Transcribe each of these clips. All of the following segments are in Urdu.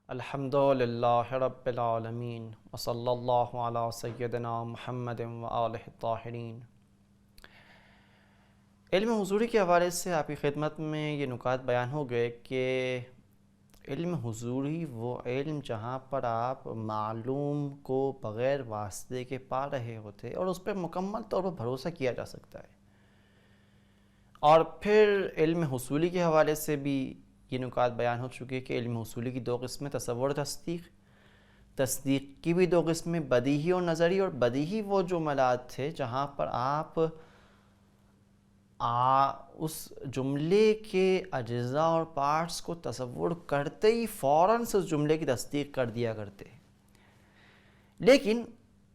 الحمد للہ رب العالمین وصلی اللہ علی سیدنا محمد وآلہ الطاہرین۔ علم حضوری کے حوالے سے آپ کی خدمت میں یہ نکات بیان ہو گئے کہ علم حضوری وہ علم جہاں پر آپ معلوم کو بغیر واسطے کے پا رہے ہوتے اور اس پہ مکمل طور پر بھروسہ کیا جا سکتا ہے۔ اور پھر علم حصولی کے حوالے سے بھی یہ نکات بیان ہو چکے کہ علم حصولی کی دو قسمیں، تصور و تصدیق۔ تصدیق کی بھی دو قسمیں، بدیہی اور نظری۔ اور بدیہی وہ جملات تھے جہاں پر آپ اس جملے کے اجزاء اور پارٹس کو تصور کرتے ہی فوراً سے اس جملے کی تصدیق کر دیا کرتے۔ لیکن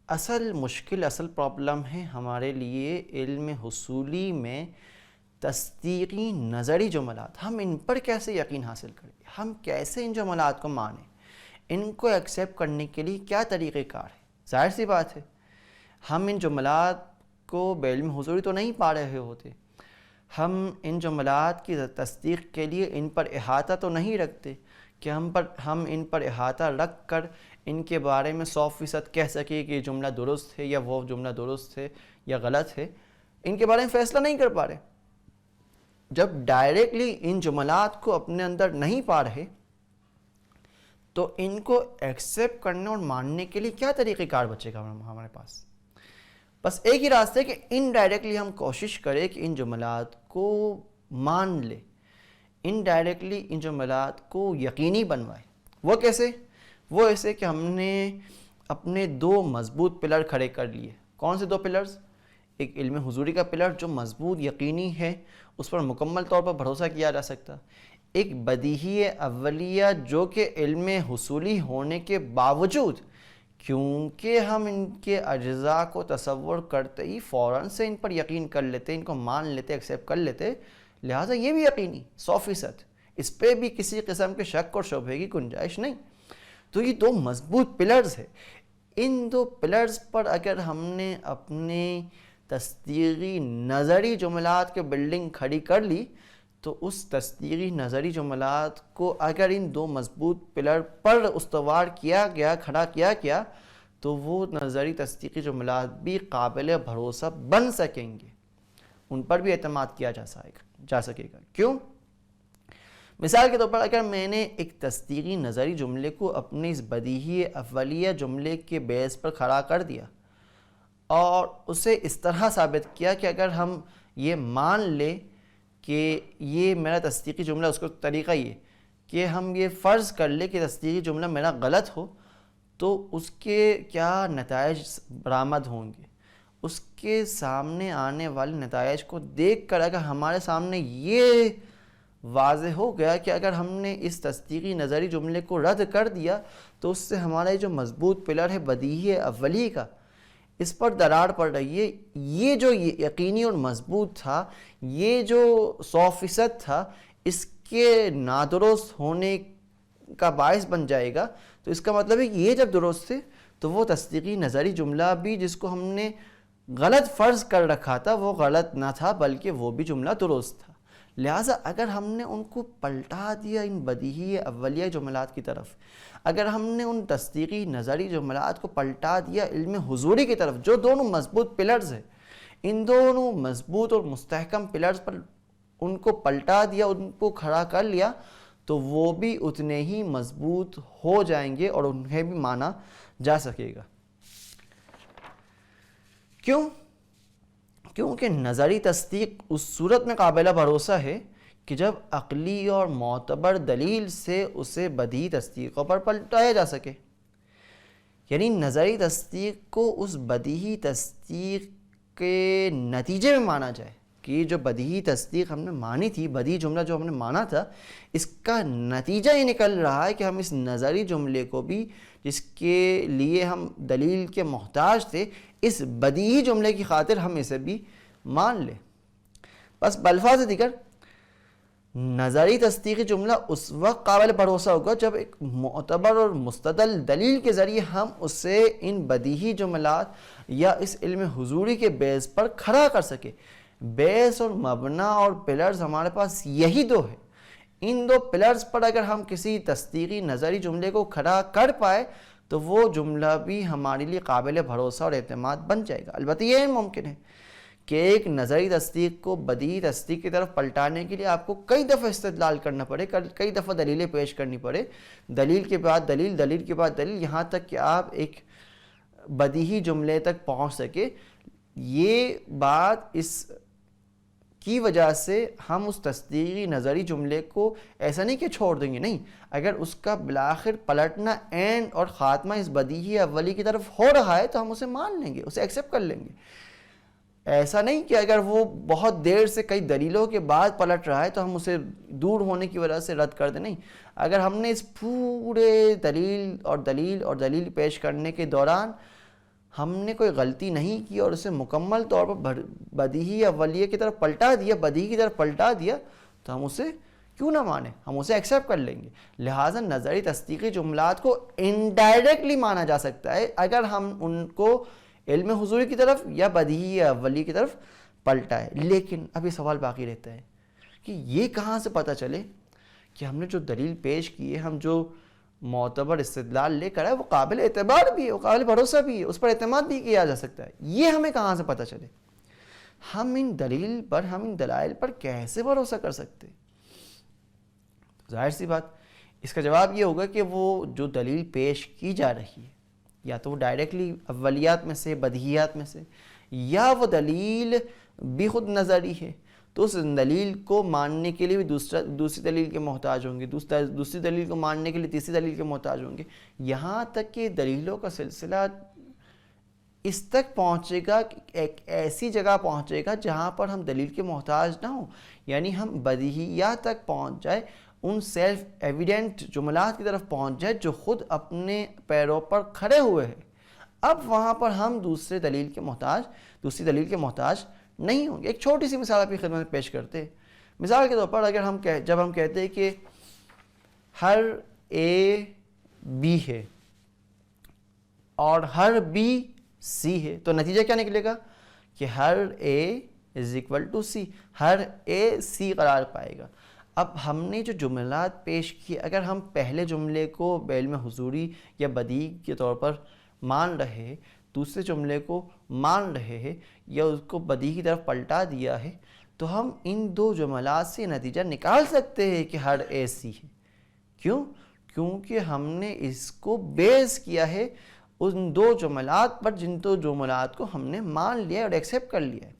اصل مشکل، اصل پرابلم ہے ہمارے لیے علم حصولی میں تصدیقی نظری جملات۔ ہم ان پر کیسے یقین حاصل کریں، ہم کیسے ان جملات کو مانیں، ان کو ایکسیپٹ کرنے کے لیے کیا طریقہ کار ہے۔ ظاہر سی بات ہے ہم ان جملات کو بعلم حضوری تو نہیں پا رہے ہوتے، ہم ان جملات کی تصدیق کے لیے ان پر احاطہ تو نہیں رکھتے کہ ہم ان پر احاطہ رکھ کر ان کے بارے میں 100% کہہ سکیں کہ یہ جملہ درست ہے یا وہ جملہ درست ہے یا غلط ہے۔ ان کے بارے میں فیصلہ نہیں کر پا رہے۔ جب ڈائریکٹلی ان جملات کو اپنے اندر نہیں پا رہے تو ان کو ایکسیپٹ کرنے اور ماننے کے لیے کیا طریقہ کار بچے گا ہمارے پاس؟ بس ایک ہی راستہ ہے کہ انڈائریکٹلی ہم کوشش کریں کہ ان جملات کو مان لے، انڈائریکٹلی ان جملات کو یقینی بنوائے۔ وہ کیسے؟ وہ ایسے کہ ہم نے اپنے دو مضبوط پلر کھڑے کر لیے۔ کون سے دو پلرز؟ ایک علم حضوری کا پلر جو مضبوط یقینی ہے، اس پر مکمل طور پر بھروسہ کیا جا سکتا۔ ایک بدیہی اولیہ جو کہ علم حصولی ہونے کے باوجود، کیونکہ ہم ان کے اجزاء کو تصور کرتے ہی فوراً سے ان پر یقین کر لیتے، ان کو مان لیتے، ایکسیپٹ کر لیتے، لہٰذا یہ بھی یقینی 100%، اس پہ بھی کسی قسم کے شک اور شبہے کی گنجائش نہیں۔ تو یہ دو مضبوط پلرز ہیں۔ ان دو پلرز پر اگر ہم نے اپنے تصدیقی نظری جملات کے بلڈنگ کھڑی کر لی تو اس تصدیقی نظری جملات کو اگر ان دو مضبوط پلر پر استوار کیا گیا، کھڑا کیا گیا، تو وہ نظری تصدیقی جملات بھی قابل بھروسہ بن سکیں گے، ان پر بھی اعتماد کیا جا سکے گا۔ کیوں؟ مثال کے طور پر اگر میں نے ایک تصدیقی نظری جملے کو اپنے اس بدیہی اولیہ جملے کے بیس پر کھڑا کر دیا اور اسے اس طرح ثابت کیا کہ اگر ہم یہ مان لیں کہ یہ میرا تصدیقی جملہ، اس کو طریقہ یہ کہ ہم یہ فرض کر لیں کہ تصدیقی جملہ میرا غلط ہو، تو اس کے کیا نتائج برآمد ہوں گے۔ اس کے سامنے آنے والے نتائج کو دیکھ کر اگر ہمارے سامنے یہ واضح ہو گیا کہ اگر ہم نے اس تصدیقی نظری جملے کو رد کر دیا تو اس سے ہمارا جو مضبوط پلر ہے بدیہی اولی کا، اس پر درار پڑ رہی ہے، یہ جو یقینی اور مضبوط تھا، یہ جو 100% تھا، اس کے نادرست ہونے کا باعث بن جائے گا۔ تو اس کا مطلب ہے کہ یہ جب درست تھے تو وہ تصدیقی نظری جملہ بھی جس کو ہم نے غلط فرض کر رکھا تھا وہ غلط نہ تھا بلکہ وہ بھی جملہ درست تھا۔ لہٰذا اگر ہم نے ان کو پلٹا دیا ان بدیہی اولیہ جملات کی طرف، اگر ہم نے ان تصدیقی نظری جملات کو پلٹا دیا علم حضوری کی طرف، جو دونوں مضبوط پلرز ہیں، ان دونوں مضبوط اور مستحکم پلرز پر ان کو پلٹا دیا، ان کو کھڑا کر لیا، تو وہ بھی اتنے ہی مضبوط ہو جائیں گے اور انہیں بھی مانا جا سکے گا۔ کیوں؟ کیونکہ نظری تصدیق اس صورت میں قابل بھروسہ ہے کہ جب عقلی اور معتبر دلیل سے اسے بدیہی تصدیقوں پر پلٹایا جا سکے۔ یعنی نظری تصدیق کو اس بدیہی تصدیق کے نتیجے میں مانا جائے کہ یہ جو بدیہی تصدیق ہم نے مانی تھی، بدیہی جملہ جو ہم نے مانا تھا، اس کا نتیجہ یہ نکل رہا ہے کہ ہم اس نظری جملے کو بھی، جس کے لیے ہم دلیل کے محتاج تھے، اس بدیہی جملے کی خاطر ہم اسے بھی مان لیں۔ بس بالفاظ دیگر نظری تصدیقی جملہ اس وقت قابل بھروسہ ہوگا جب ایک معتبر اور مستدل دلیل کے ذریعے ہم اسے ان بدیہی جملات یا اس علم حضوری کے بیس پر کھڑا کر سکے۔ بیس اور مبنا اور پلرز ہمارے پاس یہی دو ہے، ان دو پلرز پر اگر ہم کسی تصدیقی نظری جملے کو کھڑا کر پائے تو وہ جملہ بھی ہمارے لیے قابل بھروسہ اور اعتماد بن جائے گا۔ البتہ یہ ممکن ہے کہ ایک نظری تصدیق کو بدیہی تصدیق کی طرف پلٹانے کے لیے آپ کو کئی دفعہ استدلال کرنا پڑے، کئی دفعہ دلیلیں پیش کرنی پڑے، دلیل کے بعد دلیل، دلیل کے بعد دلیل، یہاں تک کہ آپ ایک بدیہی جملے تک پہنچ سکے۔ یہ بات اس کی وجہ سے ہم اس تصدیقی نظری جملے کو ایسا نہیں کہ چھوڑ دیں گے، نہیں، اگر اس کا بالآخر پلٹنا اینڈ اور خاتمہ اس بدیہی اولی کی طرف ہو رہا ہے تو ہم اسے مان لیں گے، اسے ایکسیپٹ کر لیں گے۔ ایسا نہیں کہ اگر وہ بہت دیر سے کئی دلیلوں کے بعد پلٹ رہا ہے تو ہم اسے دور ہونے کی وجہ سے رد کر دیں، نہیں، اگر ہم نے اس پورے دلیل اور دلیل اور دلیل پیش کرنے کے دوران ہم نے کوئی غلطی نہیں کی اور اسے مکمل طور پر بدیہی اولیہ کی طرف پلٹا دیا، بدیہی کی طرف پلٹا دیا، تو ہم اسے کیوں نہ مانیں، ہم اسے ایکسیپٹ کر لیں گے۔ لہٰذا نظری تصدیقی جملات کو انڈائریکٹلی مانا جا سکتا ہے اگر ہم ان کو علم حضوری کی طرف یا بدیہی اولیہ کی طرف پلٹائے۔ لیکن اب یہ سوال باقی رہتا ہے کہ یہ کہاں سے پتہ چلے کہ ہم نے جو دلیل پیش کی ہے، ہم جو معتبر استدلال لے کر آئے، وہ قابل اعتبار بھی ہے، وہ قابل بھروسہ بھی ہے، اس پر اعتماد بھی کیا جا سکتا ہے۔ یہ ہمیں کہاں سے پتہ چلے؟ ہم ان دلیل پر، ہم ان دلائل پر کیسے بھروسہ کر سکتے؟ ظاہر سی بات، اس کا جواب یہ ہوگا کہ وہ جو دلیل پیش کی جا رہی ہے، یا تو وہ ڈائریکٹلی اولیات میں سے، بدیہیات میں سے، یا وہ دلیل بھی خود نظری ہے، تو اس دلیل کو ماننے کے لیے بھی دوسری دلیل کے محتاج ہوں گے، دوسری دلیل کو ماننے کے لیے تیسری دلیل کے محتاج ہوں گے، یہاں تک کہ دلیلوں کا سلسلہ اس تک پہنچے گا کہ ایک ایسی جگہ پہنچے گا جہاں پر ہم دلیل کے محتاج نہ ہوں، یعنی ہم بدیہیات تک پہنچ جائے، ان سیلف ایویڈنٹ جملات کی طرف پہنچ جائے جو خود اپنے پیروں پر کھڑے ہوئے ہیں۔ اب وہاں پر ہم دوسری دلیل کے محتاج نہیں ہوں گے۔ ایک چھوٹی سی مثال اپنی خدمت میں پیش کرتے ہیں۔ مثال کے طور پر اگر جب ہم کہتے ہیں کہ ہر اے بی ہے اور ہر بی سی ہے، تو نتیجہ کیا نکلے گا کہ ہر اے از اکول ٹو سی، ہر اے سی قرار پائے گا۔ اب ہم نے جو جملات پیش کیے، اگر ہم پہلے جملے کو بعلم حضوری یا بدیہی کے طور پر مان رہے ہیں، دوسرے جملے کو مان رہے ہیں یا اس کو بدیہی کی طرف پلٹا دیا ہے، تو ہم ان دو جملات سے نتیجہ نکال سکتے ہیں کہ ہر اے سی ہے۔ کیوں؟ کیونکہ ہم نے اس کو بیس کیا ہے ان دو جملات پر، جن دو جملات کو ہم نے مان لیا اور ایکسیپٹ کر لیا ہے۔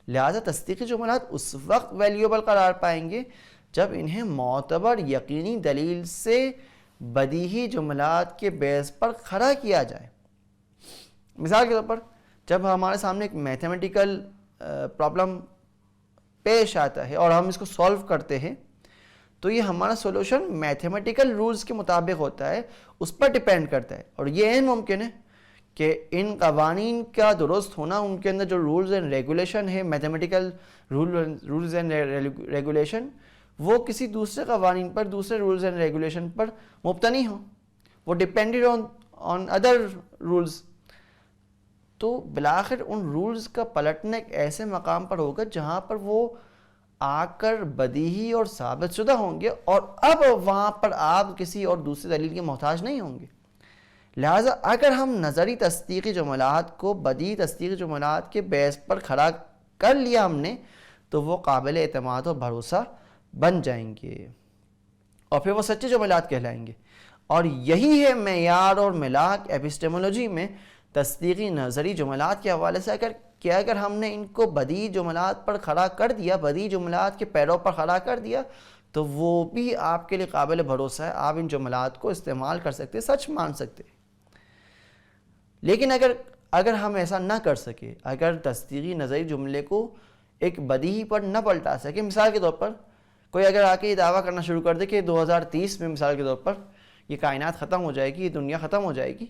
لہٰذا تصدیقی جملات اس وقت ویلیوبل قرار پائیں گے جب انہیں معتبر یقینی دلیل سے بدیہی جملات کے بیس پر کھڑا کیا جائے۔ مثال کے طور پر جب ہمارے سامنے ایک میتھمیٹیکل پرابلم پیش آتا ہے اور ہم اس کو سولو کرتے ہیں، تو یہ ہمارا سولوشن میتھمیٹیکل رولز کے مطابق ہوتا ہے، اس پر ڈیپینڈ کرتا ہے، اور یہ ممکن ہے کہ ان قوانین کا درست ہونا، ان کے اندر جو رولز اینڈ ریگولیشن ہے، میتھمیٹیکل رولز اینڈ ریگولیشن، وہ کسی دوسرے قوانین پر، دوسرے رولز اینڈ ریگولیشن پر مبتنی ہوں، وہ ڈیپینڈڈ آن ادر رولز۔ تو بالآخر ان رولز کا پلٹنا ایک ایسے مقام پر ہوگا جہاں پر وہ آ کر بدیہی اور ثابت شدہ ہوں گے، اور اب وہاں پر آپ کسی اور دوسری دلیل کے محتاج نہیں ہوں گے۔ لہٰذا اگر ہم نظری تصدیقی جملات کو بدیہی تصدیقی جملات کے بیس پر کھڑا کر لیا ہم نے، تو وہ قابل اعتماد اور بھروسہ بن جائیں گے، اور پھر وہ سچے جملات کہلائیں گے۔ اور یہی ہے معیار اور ملاک ایپسٹیمولوجی میں تصدیقی نظری جملات کے حوالے سے، اگر ہم نے ان کو بدیہی جملات پر کھڑا کر دیا، بدیہی جملات کے پیروں پر کھڑا کر دیا، تو وہ بھی آپ کے لیے قابل بھروسہ ہے، آپ ان جملات کو استعمال کر سکتے، سچ مان سکتے۔ لیکن اگر ہم ایسا نہ کر سکے، اگر تصدیقی نظری جملے کو ایک بدیہی پر نہ پلٹا سکے، مثال کے طور پر کوئی اگر آ کے یہ دعویٰ کرنا شروع کر دے کہ 2030 میں مثال کے طور پر یہ کائنات ختم ہو جائے گی، یہ دنیا ختم ہو جائے گی،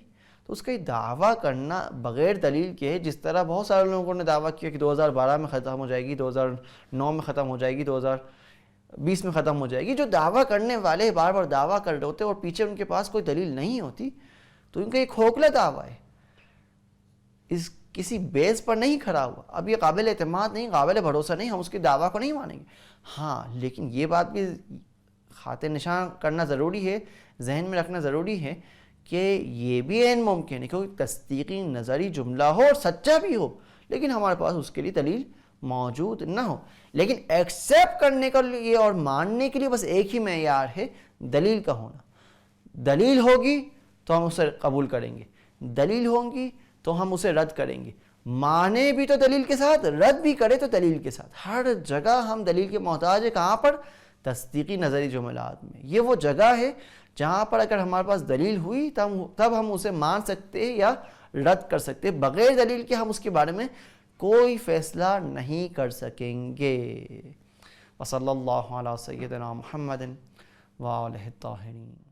تو اس کا یہ دعویٰ کرنا بغیر دلیل کے ہے، جس طرح بہت سارے لوگوں نے دعویٰ کیا کہ 2012 میں ختم ہو جائے گی، 2009 میں ختم ہو جائے گی، 2020 میں ختم ہو جائے گی۔ جو دعویٰ کرنے والے بار بار دعویٰ کر رہے ہوتے اور پیچھے ان کے پاس کوئی دلیل نہیں ہوتی، تو ان کا یہ کھوکھلا دعویٰ ہے، اس کسی بیس پر نہیں کھڑا ہوا، اب یہ قابل اعتماد نہیں، قابل بھروسہ نہیں، ہم اس کے دعویٰ کو نہیں مانیں گے۔ ہاں، لیکن یہ بات بھی خاطر نشان کرنا ضروری ہے، ذہن میں رکھنا ضروری ہے کہ یہ بھی عین ممکن ہے کیونکہ تصدیقی نظری جملہ ہو اور سچا بھی ہو لیکن ہمارے پاس اس کے لیے دلیل موجود نہ ہو. لیکن ایکسیپٹ کرنے کے لیے اور ماننے کے لیے بس ایک ہی معیار ہے، دلیل کا ہونا. دلیل ہوگی تو ہم اسے قبول کریں گے، دلیل ہوں گی تو ہم اسے رد کریں گے. مانے بھی تو دلیل کے ساتھ، رد بھی کرے تو دلیل کے ساتھ. ہر جگہ ہم دلیل کے محتاج ہیں. کہاں پر؟ تصدیقی نظری جملات میں. یہ وہ جگہ ہے جہاں پر اگر ہمارے پاس دلیل ہوئی تب ہم اسے مان سکتے ہیں یا رد کر سکتے ہیں. بغیر دلیل کے ہم اس کے بارے میں کوئی فیصلہ نہیں کر سکیں گے. وصلی اللہ علی سیدنا محمد وآلہ الطاہرین.